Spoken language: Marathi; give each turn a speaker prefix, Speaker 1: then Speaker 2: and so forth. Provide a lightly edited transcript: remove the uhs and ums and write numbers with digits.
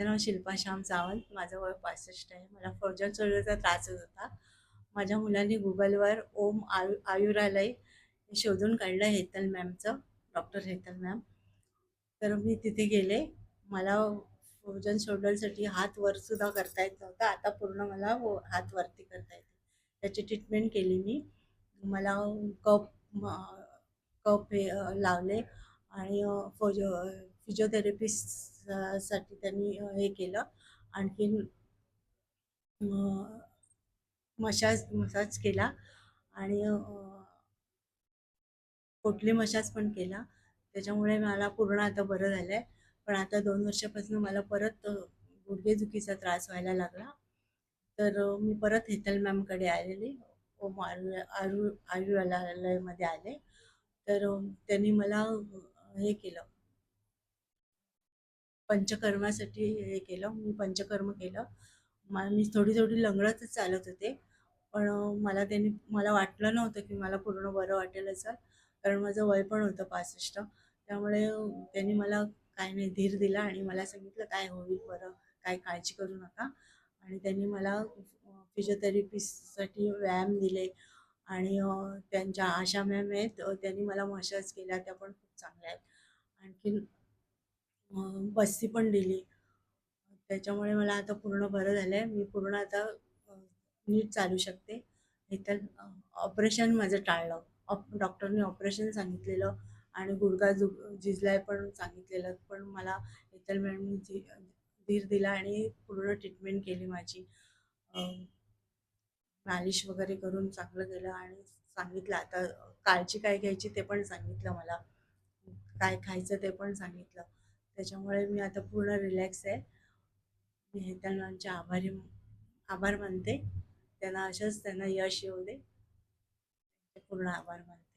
Speaker 1: माझं नाव शिल्पा श्याम सावंत. माझं वय 65 आहे. मला फ्रोजन शोल्डरचा त्रास होत होता. माझ्या मुलांनी गुगलवर ओम आयुरालय हे शोधून काढलं, हेतल मॅमचं, डॉक्टर हेतल मॅम. तर मी तिथे गेले. मला फ्रोजन शोल्डरसाठी हात वर सुद्धा करता येत नव्हता. आता पूर्ण मला हात वरती करता येते. त्याची ट्रीटमेंट केली मी. मला कप कप हे लावले आणि फिजिओथेरपिस्ट साठी त्यांनी हे केलं. आणखीन मसाज मसाज केला आणि पोटली मसाज पण केला. त्याच्यामुळे मला पूर्ण आता बरं झालंय. पण आता 2 वर्षापासून मला परत गुडघेदुखीचा त्रास व्हायला लागला. तर मी परत हेतल मॅमकडे आलेली. ओम आयुर्वेदालयमध्ये आले. तर त्यांनी मला हे केलं, पंचकर्मासाठी हे केलं. मी पंचकर्म केलं. मी थोडी थोडी लंगडतच चालत होते. पण मला वाटलं नव्हतं की मला पूर्ण बरं वाटेल असं, कारण माझं वय पण होतं 65. त्यामुळे त्यांनी मला काय नाही धीर दिला आणि मला सांगितलं काय होईल बरं, काय काळजी करू नका. आणि त्यांनी मला फिजिओथेरपिस्टसाठी व्यायाम दिले आणि त्यांच्या आशा मॅम आहेत, त्यांनी मला मसाज केला, त्या पण खूप चांगल्या आहेत. आणखीन बस्ती पण दिली. त्याच्यामुळे मला आता पूर्ण बरं झालंय. मी पूर्ण आता नीट चालू शकते. नाहीतर ऑपरेशन माझं टाळलं. डॉक्टरने ऑपरेशन सांगितलेलं आणि गुडघा झिजलाय पण सांगितलेलं. पण मला हेतल मॅडमनी धीर दिला आणि पूर्ण ट्रीटमेंट केली माझी. मालिश वगैरे करून चांगलं केलं आणि सांगितलं आता काळजी काय घ्यायची ते पण सांगितलं मला. काय खायचं ते पण सांगितलं. त्याच्यामुळे मी आता पूर्ण रिलॅक्स आहे. मी हेतल मॅमचे आभार मानते. त्यांना यश येऊ दे. पूर्ण आभार मानते.